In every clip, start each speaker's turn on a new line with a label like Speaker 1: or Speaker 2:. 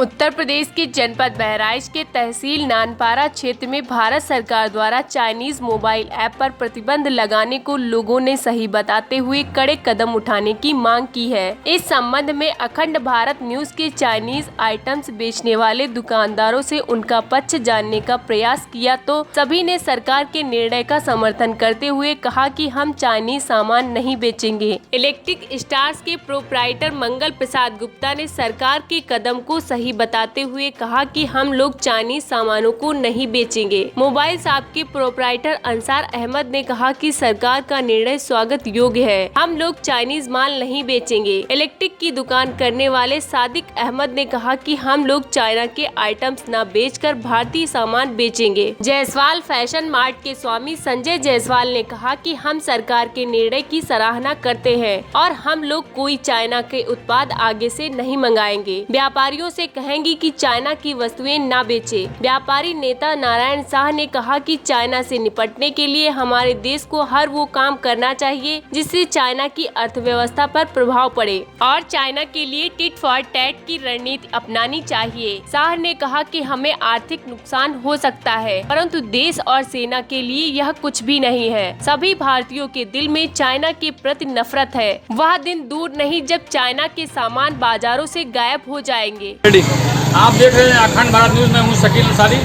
Speaker 1: उत्तर प्रदेश के जनपद बहराइच के तहसील नानपारा क्षेत्र में भारत सरकार द्वारा चाइनीज मोबाइल ऐप पर प्रतिबंध लगाने को लोगों ने सही बताते हुए कड़े कदम उठाने की मांग की है। इस संबंध में अखंड भारत न्यूज के चाइनीज आइटम्स बेचने वाले दुकानदारों से उनका पक्ष जानने का प्रयास किया तो सभी ने सरकार के निर्णय का समर्थन करते हुए कहा कि हम चाइनीज सामान नहीं बेचेंगे। इलेक्ट्रिक स्टार्स के प्रोप्राइटर मंगल प्रसाद गुप्ता ने सरकार के कदम को सही बताते हुए कहा कि हम लोग चाइनीज सामानों को नहीं बेचेंगे। मोबाइल शॉप के प्रोप्राइटर अंसार अहमद ने कहा कि सरकार का निर्णय स्वागत योग्य है, हम लोग चाइनीज माल नहीं बेचेंगे। इलेक्ट्रिक की दुकान करने वाले सादिक अहमद ने कहा कि हम लोग चाइना के आइटम्स न बेचकर भारतीय सामान बेचेंगे। जायसवाल फैशन मार्ट के स्वामी संजय जायसवाल ने कहा कि हम सरकार के निर्णय की सराहना करते हैं और हम लोग कोई चाइना के उत्पाद आगे से नहीं मंगाएंगे। व्यापारियों से कहेंगी कि चाइना की वस्तुएं ना बेचे। व्यापारी नेता नारायण शाह ने कहा कि चाइना से निपटने के लिए हमारे देश को हर वो काम करना चाहिए जिससे चाइना की अर्थव्यवस्था पर प्रभाव पड़े और चाइना के लिए टिट फॉर टैट की रणनीति अपनानी चाहिए। शाह ने कहा कि हमें आर्थिक नुकसान हो सकता है परंतु देश और सेना के लिए यह कुछ भी नहीं है। सभी भारतीयों के दिल में चाइना के प्रति नफरत है। वह दिन दूर नहीं जब चाइना के सामान बाजारों से गायब हो जाएंगे।
Speaker 2: आप देख रहे हैं अखंड भारत न्यूज में हूँ शकील अंसारी।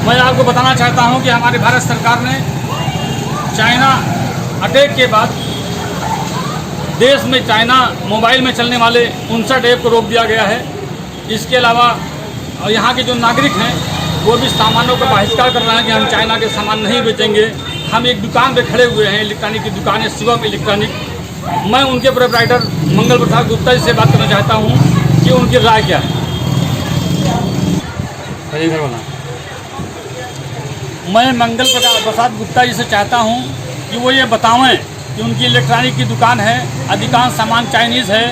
Speaker 2: मैं आपको बताना चाहता हूँ कि हमारी भारत सरकार ने चाइना अटैक के बाद देश में चाइना मोबाइल में चलने वाले 59 ऐप को रोक दिया गया है। इसके अलावा यहाँ के जो नागरिक हैं वो भी सामानों का बहिष्कार कर रहे हैं कि हम चाइना के सामान नहीं बेचेंगे। हम एक दुकान पे खड़े हुए हैं, इलेक्ट्रॉनिक की दुकान है शिवम इलेक्ट्रॉनिक। मैं उनके प्रोप्राइटर मंगल प्रसाद गुप्ता जी से बात करना चाहता हूँ कि उनकी राय क्या है। मैं मंगल प्रसाद गुप्ता जी से चाहता हूं कि वो ये बताएं कि उनकी इलेक्ट्रॉनिक की दुकान है, अधिकांश सामान चाइनीज़ है,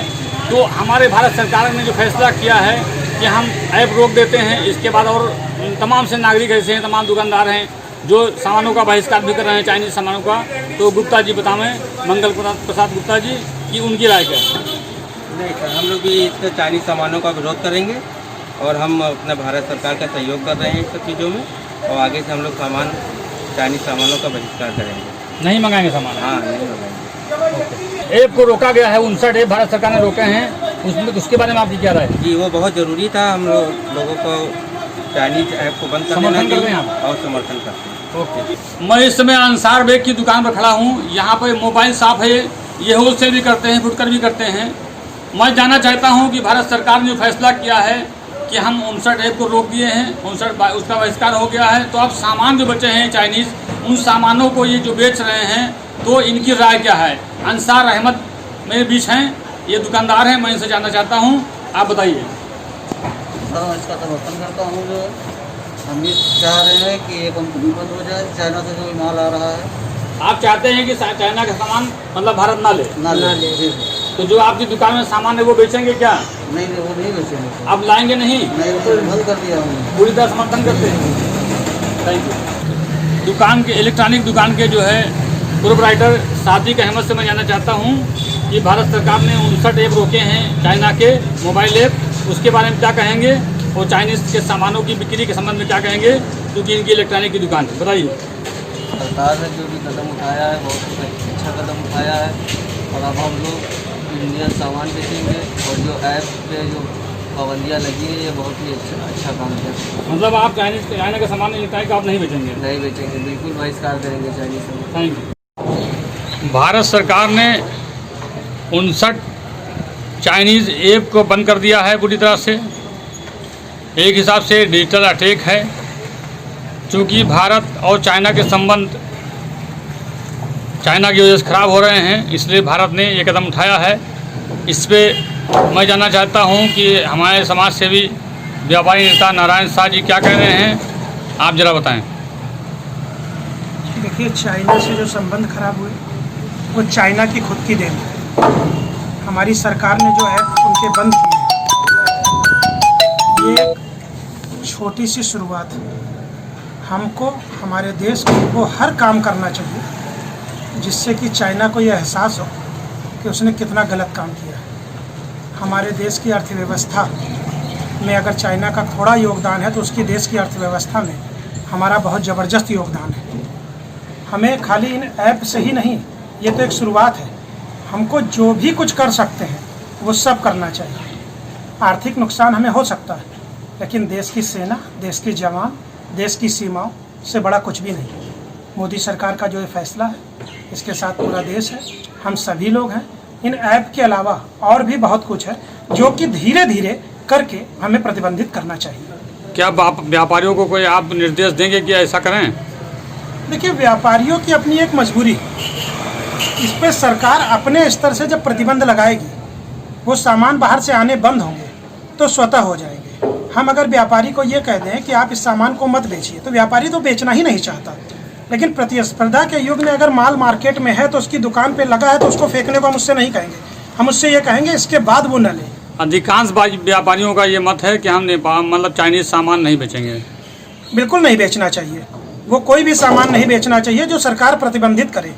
Speaker 2: तो हमारे भारत सरकार ने जो फैसला किया है कि हम ऐप रोक देते हैं। इसके बाद और तमाम से नागरिक ऐसे हैं, तमाम दुकानदार हैं जो सामानों का बहिष्कार भी कर रहे हैं चाइनीज़ सामानों का। तो गुप्ता जी बताएं, मंगल प्रसाद गुप्ता जी, कि उनकी राय क्या है।
Speaker 3: नहीं सर, हम लोग भी इस चाइनीज़ सामानों का विरोध करेंगे और हम अपने भारत सरकार का सहयोग कर रहे हैं इस सब चीज़ों में और आगे से हम लोग चाइनीज़ सामानों का बहिष्कार करेंगे।
Speaker 2: नहीं मंगाएंगे सामान?
Speaker 3: हाँ, नहीं मंगाएंगे।
Speaker 2: ऐप को रोका गया है, 59 ऐप भारत सरकार ने रोके हैं, उसमें उसके बारे में आपकी क्या राय है?
Speaker 3: जी, वो बहुत ज़रूरी था। हम लोगों को चाइनीज़ ऐप को बंद करना चाहिए और समर्थन करते हैं।
Speaker 2: ओके। मैं इस समय अंसार बेग की दुकान पर खड़ा हूँ। यहाँ पर मोबाइल शॉप है, ये होलसेल भी करते हैं, फुटकर भी करते हैं। मैं जानना चाहता हूँ कि भारत सरकार ने जो फैसला किया है कि हम 59 ऐप को रोक दिए हैं, 59 उसका बहिष्कार हो गया है, तो अब सामान जो बचे हैं चाइनीज़, उन सामानों को ये जो बेच रहे हैं, तो इनकी राय क्या है। अंसार अहमद मेरे बीच हैं, ये दुकानदार हैं, मैं इनसे जानना चाहता हूँ, आप बताइए।
Speaker 4: सर, इसका समर्थन करता हूँ। जो हम भी चाह रहे हैं कि ये कंपनी बंद हो जाए, चाइना से जो माल आ रहा है।
Speaker 2: आप चाहते हैं कि चाइना का सामान मतलब भारत ना ले? तो जो आपकी दुकान में सामान है वो बेचेंगे क्या?
Speaker 4: नहीं, वो नहीं बेचेंगे।
Speaker 2: आप लाएंगे नहीं?
Speaker 4: नहीं, वो बंद कर दिया हमने।
Speaker 2: पूरी तरह समर्थन करते हैं। Thank you. दुकान के इलेक्ट्रॉनिक दुकान के जो है प्रोप्राइटर सादिक अहमद से मैं जानना चाहता हूँ कि भारत सरकार ने 59 ऐप रोके हैं चाइना के मोबाइल ऐप, उसके बारे में क्या कहेंगे और चाइनीज़ के सामानों की बिक्री के संबंध में क्या कहेंगे, क्योंकि इनकी इलेक्ट्रॉनिक की दुकान है। बताइए।
Speaker 4: सरकार ने जो भी कदम उठाया है बहुत ही अच्छा कदम उठाया है और अब हम लोग इंडियन सामान बेचेंगे और जो ऐप पे जो पाबंदियाँ लगी है ये बहुत ही अच्छा काम है।
Speaker 2: मतलब आप चाइना का सामान इलेक्ट्रॉनिक आप नहीं बेचेंगे?
Speaker 4: नहीं बेचेंगे, बिल्कुल बहिष्कार करेंगे चाइनीज सामान।
Speaker 2: Thank you. भारत सरकार ने 59 चाइनीज़ ऐप को बंद कर दिया है पूरी तरह से। एक हिसाब से डिजिटल अटैक है, चूँकि भारत और चाइना के संबंध चाइना की वजह से ख़राब हो रहे हैं, इसलिए भारत ने ये कदम उठाया है। इस पर मैं जानना चाहता हूँ कि हमारे समाज सेवी व्यापारी नेता नारायण शाह जी क्या कह रहे हैं, आप ज़रा बताएं।
Speaker 5: देखिए, चाइना से जो संबंध खराब हुए वो चाइना की खुद की देन है। हमारी सरकार ने जो ऐप उनके बंद किए, ये एक छोटी सी शुरुआत है। हमको हमारे देश को वो हर काम करना चाहिए जिससे कि चाइना को यह एहसास हो कि उसने कितना गलत काम किया। हमारे देश की अर्थव्यवस्था में अगर चाइना का थोड़ा योगदान है तो उसकी देश की अर्थव्यवस्था में हमारा बहुत ज़बरदस्त योगदान है। हमें खाली इन ऐप से ही नहीं, ये तो एक शुरुआत है, हमको जो भी कुछ कर सकते हैं वो सब करना चाहिए। आर्थिक नुकसान हमें हो सकता है, लेकिन देश की सेना, देश के जवान, देश की सीमाओं से बड़ा कुछ भी नहीं। मोदी सरकार का जो ये फैसला है, इसके साथ पूरा देश है, हम सभी लोग हैं। इन ऐप के अलावा और भी बहुत कुछ है जो कि धीरे धीरे करके हमें प्रतिबंधित करना चाहिए।
Speaker 2: क्या आप व्यापारियों को कोई आप निर्देश देंगे कि ऐसा करें?
Speaker 5: देखिए, व्यापारियों की अपनी एक मजबूरी है, इस पर सरकार अपने स्तर से जब प्रतिबंध लगाएगी, वो सामान बाहर से आने बंद होंगे तो स्वतः हो जाएंगे। हम अगर व्यापारी को ये कह दें कि आप इस सामान को मत बेचिए, तो व्यापारी तो बेचना ही नहीं चाहता। लेकिन प्रतिस्पर्धा के युग में अगर माल मार्केट में है तो उसकी दुकान पे लगा है तो उसको फेंकने को हम उससे नहीं कहेंगे, हम उससे ये कहेंगे इसके बाद वो न ले।
Speaker 2: अधिकांश व्यापारियों का ये मत है कि हम नेपाल मतलब चाइनीज सामान नहीं बेचेंगे।
Speaker 5: बिल्कुल नहीं बेचना चाहिए, वो कोई भी सामान नहीं बेचना चाहिए जो सरकार प्रतिबंधित करे।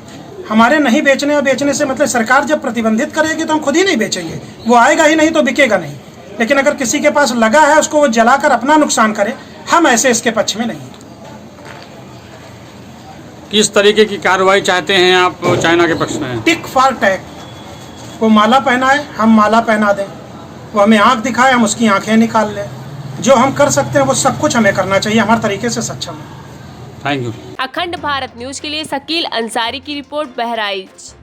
Speaker 5: हमारे नहीं बेचने और बेचने से मतलब सरकार जब प्रतिबंधित करेगी तो हम खुद ही नहीं बेचेंगे, वो आएगा ही नहीं तो बिकेगा नहीं। लेकिन अगर किसी के पास लगा है उसको वो जलाकर अपना नुकसान करे, हम ऐसे इसके पक्ष में नहीं।
Speaker 2: किस तरीके की कार्रवाई चाहते हैं आप चाइना के पक्ष में?
Speaker 5: टिक फॉर टैग, वो माला पहनाए हम माला पहना दें, वो हमें आँख दिखाए हम उसकी आँखें निकाल लें। जो हम कर सकते हैं वो सब कुछ हमें करना चाहिए, हमारे तरीके से सक्षम है।
Speaker 2: Thank you.
Speaker 1: अखंड भारत न्यूज के लिए शकील अंसारी की रिपोर्ट, बहराइच।